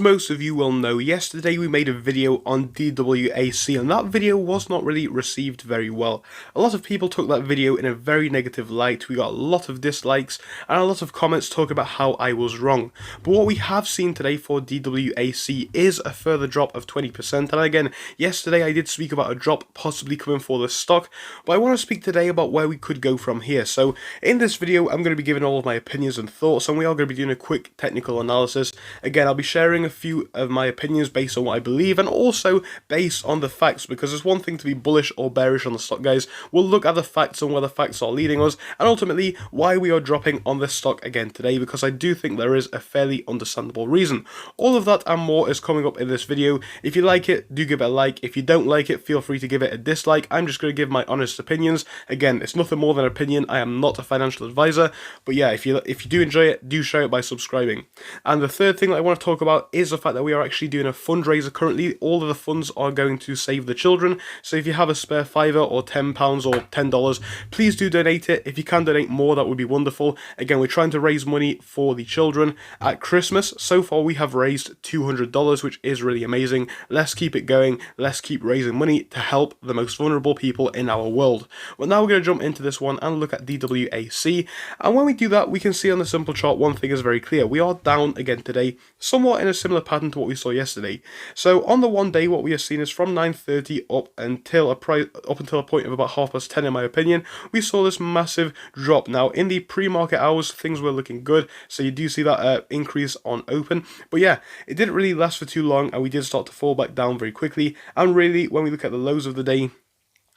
Most of you will know, yesterday we made a video on DWAC and that video was not really received very well. A lot of people took that video in a very negative light. We got a lot of dislikes and a lot of comments talking about how I was wrong. But what we have seen today for DWAC is a further drop of 20%, and again, yesterday I did speak about a drop possibly coming for the stock, but I want to speak today about where we could go from here. So in this video I'm going to be giving all of my opinions and thoughts, and we are going to be doing a quick technical analysis. Again, I'll be sharing a few of my opinions based on what I believe and also based on the facts, because it's one thing to be bullish or bearish on the stock, guys. We'll look at the facts and where the facts are leading us and ultimately why we are dropping on this stock again today, because I do think there is a fairly understandable reason. All of that and more is coming up in this video. If you like it, do give it a like. If you don't like it, feel free to give it a dislike. I'm just going to give my honest opinions. Again, it's nothing more than opinion. I am not a financial advisor, but yeah, if you do enjoy it, do share it by subscribing. And the third thing that I want to talk about is the fact that we are actually doing a fundraiser currently. All of the funds are going to Save the Children, so if you have a spare £5 or £10 or $10, please do donate it. If you can donate more, that would be wonderful. Again, we're trying to raise money for the children at Christmas. So far we have raised $200, which is really amazing. Let's keep it going. Let's keep raising money to help the most vulnerable people in our world. Well, now we're going to jump into this one and look at DWAC, and when we do that, we can see on the simple chart one thing is very clear. We are down again today, somewhat in a similar pattern to what we saw yesterday. So on the one day, what we have seen is from 9:30 up until a point of about 10:30, in my opinion, we saw this massive drop. Now in the pre-market hours, things were looking good, so you do see that increase on open, but yeah, it didn't really last for too long and we did start to fall back down very quickly. And really, when we look at the lows of the day,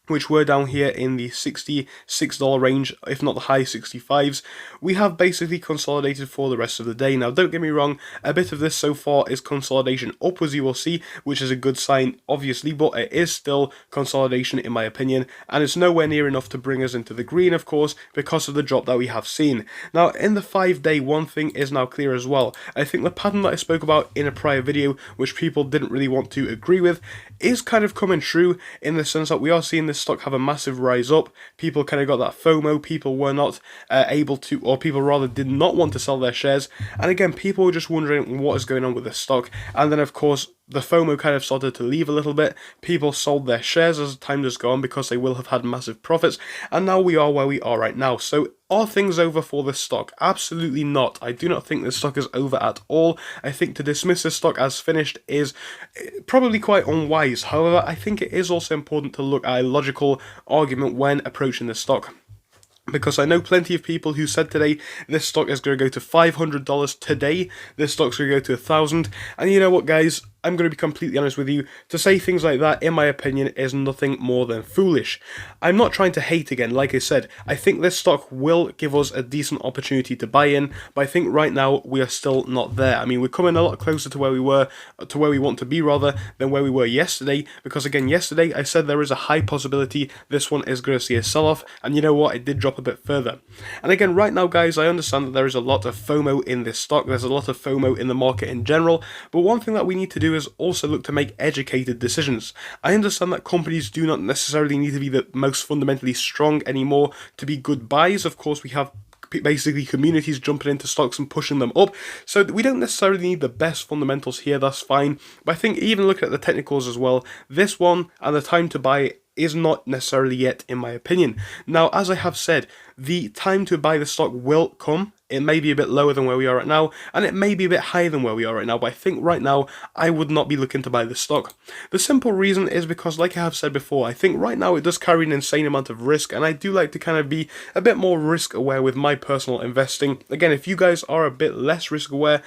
which were down here in the $66 range, if not the high 65s, we have basically consolidated for the rest of the day. Now, don't get me wrong, a bit of this so far is consolidation upwards, you will see, which is a good sign, obviously, but it is still consolidation in my opinion, and it's nowhere near enough to bring us into the green, of course, because of the drop that we have seen. Now, in the 5-day, one thing is now clear as well. I think the pattern that I spoke about in a prior video, which people didn't really want to agree with, is kind of coming true, in the sense that we are seeing this stock have a massive rise up. People kind of got that FOMO. People were not able to, or people rather did not want to sell their shares. And again, people were just wondering what is going on with this stock. And then, of course, the FOMO kind of started to leave a little bit. People sold their shares as time has gone because they will have had massive profits. And now we are where we are right now. So are things over for this stock? Absolutely not. I do not think this stock is over at all. I think to dismiss this stock as finished is probably quite unwise. However, I think it is also important to look at a logical argument when approaching this stock, because I know plenty of people who said today this stock is going to go to $500 today, this stock's going to go to $1,000, and you know what, guys, I'm going to be completely honest with you, to say things like that, in my opinion, is nothing more than foolish. I'm not trying to hate again, like I said, I think this stock will give us a decent opportunity to buy in, but I think right now we are still not there. I mean, we're coming a lot closer to where we were, to where we want to be rather, than where we were yesterday, because again, yesterday I said there is a high possibility this one is going to see a sell-off, and you know what, it did drop a bit further. And again, right now, guys, I understand that there is a lot of FOMO in this stock, there's a lot of FOMO in the market in general, but one thing that we need to do is also look to make educated decisions. I understand that companies do not necessarily need to be the most fundamentally strong anymore to be good buys. Of course, we have basically communities jumping into stocks and pushing them up, so we don't necessarily need the best fundamentals here, that's fine. But I think even looking at the technicals as well, this one and the time to buy is not necessarily yet, in my opinion. Now, as I have said, the time to buy the stock will come. It may be a bit lower than where we are right now, and it may be a bit higher than where we are right now, but I think right now, I would not be looking to buy the stock. The simple reason is because, like I have said before, I think right now it does carry an insane amount of risk, and I do like to kind of be a bit more risk aware with my personal investing. Again, if you guys are a bit less risk aware,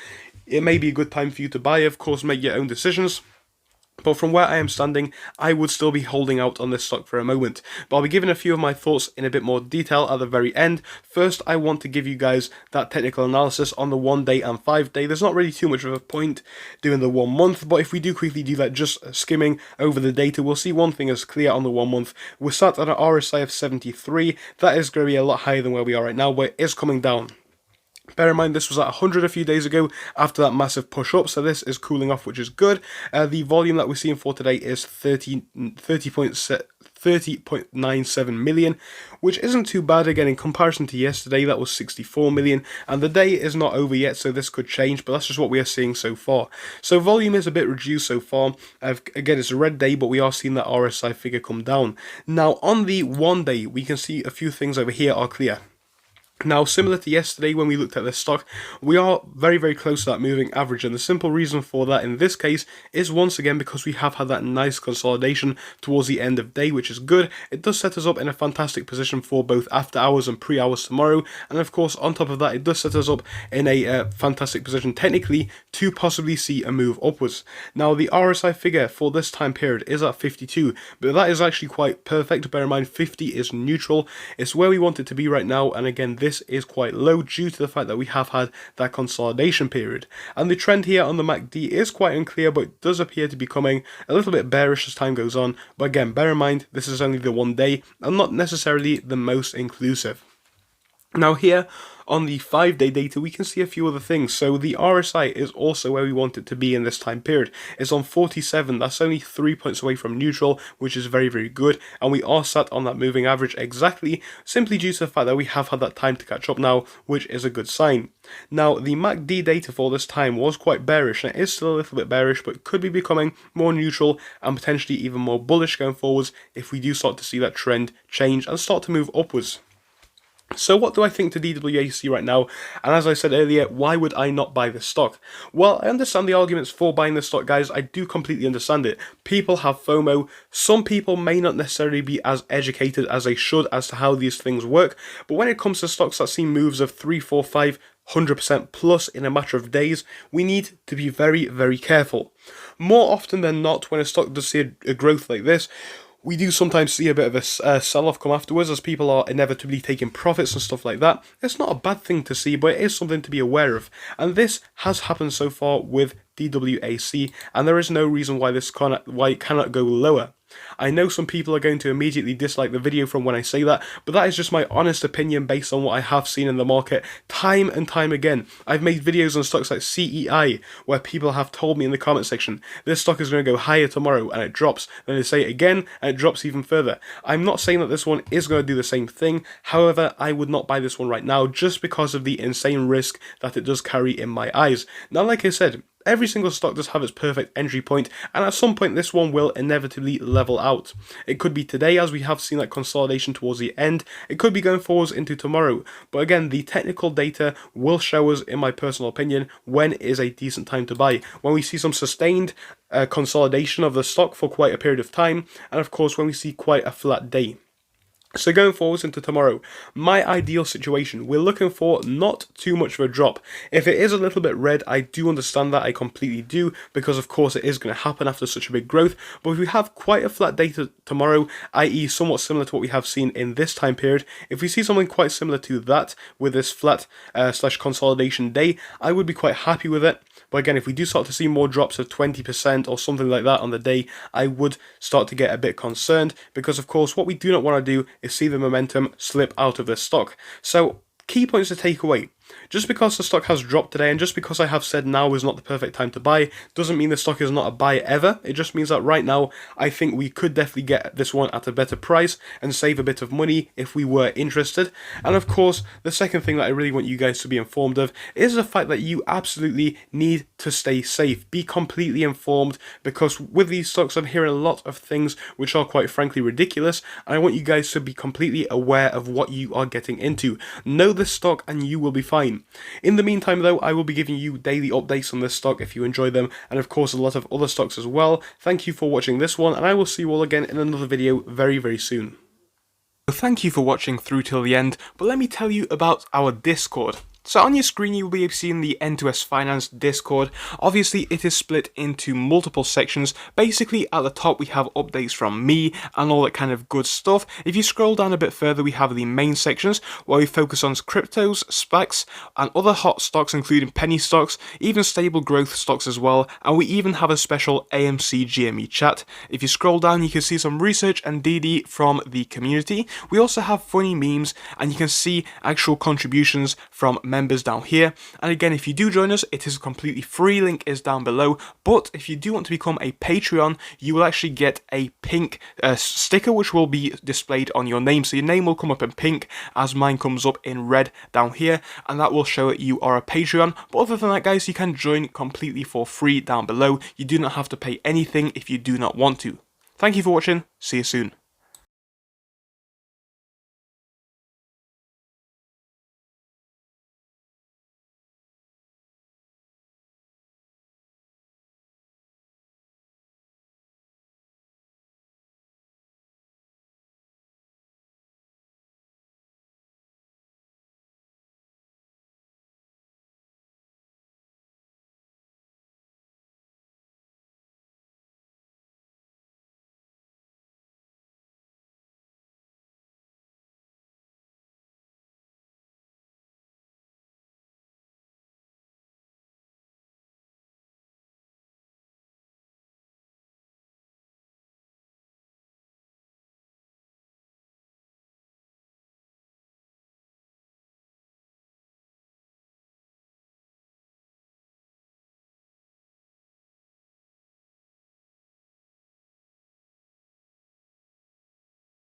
it may be a good time for you to buy. Of course, make your own decisions. But from where I am standing, I would still be holding out on this stock for a moment. But I'll be giving a few of my thoughts in a bit more detail at the very end. First, I want to give you guys that technical analysis on the 1 day and 5 day. There's not really too much of a point doing the 1 month, but if we do quickly do that, just skimming over the data, we'll see one thing is clear on the 1 month. We're sat at an RSI of 73. That is going to be a lot higher than where we are right now, but it is coming down. Bear in mind, this was at 100 a few days ago after that massive push up, so this is cooling off, which is good. The volume that we're seeing for today is 30.7 30.97 million, which isn't too bad. Again, in comparison to yesterday, that was 64 million, and the day is not over yet, so this could change, but that's just what we are seeing so far. So volume is a bit reduced so far. Again, it's a red day, but we are seeing that RSI figure come down. Now, on the 1 day, we can see a few things over here are clear. Now, similar to yesterday when we looked at this stock, we are very, very close to that moving average, and the simple reason for that in this case is once again because we have had that nice consolidation towards the end of day, which is good. It does set us up in a fantastic position for both after hours and pre-hours tomorrow, and of course on top of that it does set us up in a fantastic position technically to possibly see a move upwards. Now, the RSI figure for this time period is at 52, but that is actually quite perfect. Bear in mind 50 is neutral, it's where we want it to be right now, and again this is quite low due to the fact that we have had that consolidation period. And the trend here on the MACD is quite unclear, but it does appear to be becoming a little bit bearish as time goes on. But again, bear in mind, this is only the 1 day and not necessarily the most inclusive. Now here, on the 5-day data, we can see a few other things. So the RSI is also where we want it to be in this time period. It's on 47, that's only 3 points away from neutral, which is very, very good. And we are sat on that moving average exactly, simply due to the fact that we have had that time to catch up now, which is a good sign. Now, the MACD data for this time was quite bearish, and it is still a little bit bearish, but could be becoming more neutral and potentially even more bullish going forwards if we do start to see that trend change and start to move upwards. So what do I think to DWAC right now? And as I said earlier, why would I not buy this stock? Well, I understand the arguments for buying this stock, guys. I do completely understand it. People have FOMO. Some people may not necessarily be as educated as they should as to how these things work. But when it comes to stocks that see moves of 3, 4, 5, 100% plus in a matter of days, we need to be very, very careful. More often than not, when a stock does see a growth like this, we do sometimes see a bit of a sell-off come afterwards as people are inevitably taking profits and stuff like that. It's not a bad thing to see, but it is something to be aware of. And this has happened so far with DWAC, and there is no reason why it cannot go lower. I know some people are going to immediately dislike the video from when I say that, but that is just my honest opinion based on what I have seen in the market time and time again. I've made videos on stocks like CEI where people have told me in the comment section, this stock is going to go higher tomorrow, and it drops. Then they say it again and it drops even further. I'm not saying that this one is going to do the same thing. However, I would not buy this one right now just because of the insane risk that it does carry in my eyes. Now, like I said, every single stock does have its perfect entry point, and at some point this one will inevitably level out. It could be today, as we have seen that consolidation towards the end. It could be going forwards into tomorrow. But again, the technical data will show us, in my personal opinion, when is a decent time to buy. When we see some sustained consolidation of the stock for quite a period of time, and of course when we see quite a flat day. So going forwards into tomorrow, my ideal situation, we're looking for not too much of a drop. If it is a little bit red, I do understand that, I completely do, because of course it is going to happen after such a big growth. But if we have quite a flat day tomorrow, i.e. somewhat similar to what we have seen in this time period, if we see something quite similar to that with this flat slash consolidation day, I would be quite happy with it. But again, if we do start to see more drops of 20% or something like that on the day, I would start to get a bit concerned, because of course what we do not want to do is see the momentum slip out of this stock. So key points to take away. Just because the stock has dropped today, and just because I have said now is not the perfect time to buy, doesn't mean the stock is not a buy ever. It just means that right now, I think we could definitely get this one at a better price and save a bit of money if we were interested. And of course, the second thing that I really want you guys to be informed of is the fact that you absolutely need to stay safe. Be completely informed, because with these stocks, I'm hearing a lot of things which are quite frankly ridiculous, and I want you guys to be completely aware of what you are getting into. Know the stock and you will be fine. In the meantime though, I will be giving you daily updates on this stock if you enjoy them, and of course a lot of other stocks as well. Thank you for watching this one, and I will see you all again in another video very, very soon. Thank you for watching through till the end, but let me tell you about our Discord. So on your screen you will be seeing the N2S Finance Discord. Obviously it is split into multiple sections. Basically at the top we have updates from me and all that kind of good stuff. If you scroll down a bit further, we have the main sections where we focus on cryptos, SPACs and other hot stocks, including penny stocks, even stable growth stocks as well, and we even have a special AMC GME chat. If you scroll down you can see some research and DD from the community. We also have funny memes, and you can see actual contributions from members down here. And again, if you do join us, it is completely free, link is down below. But if you do want to become a Patreon, you will actually get a pink sticker which will be displayed on your name. So your name will come up in pink as mine comes up in red down here, and that will show that you are a Patreon. But other than that, guys, you can join completely for free down below. You do not have to pay anything if you do not want to. Thank you for watching, see you soon.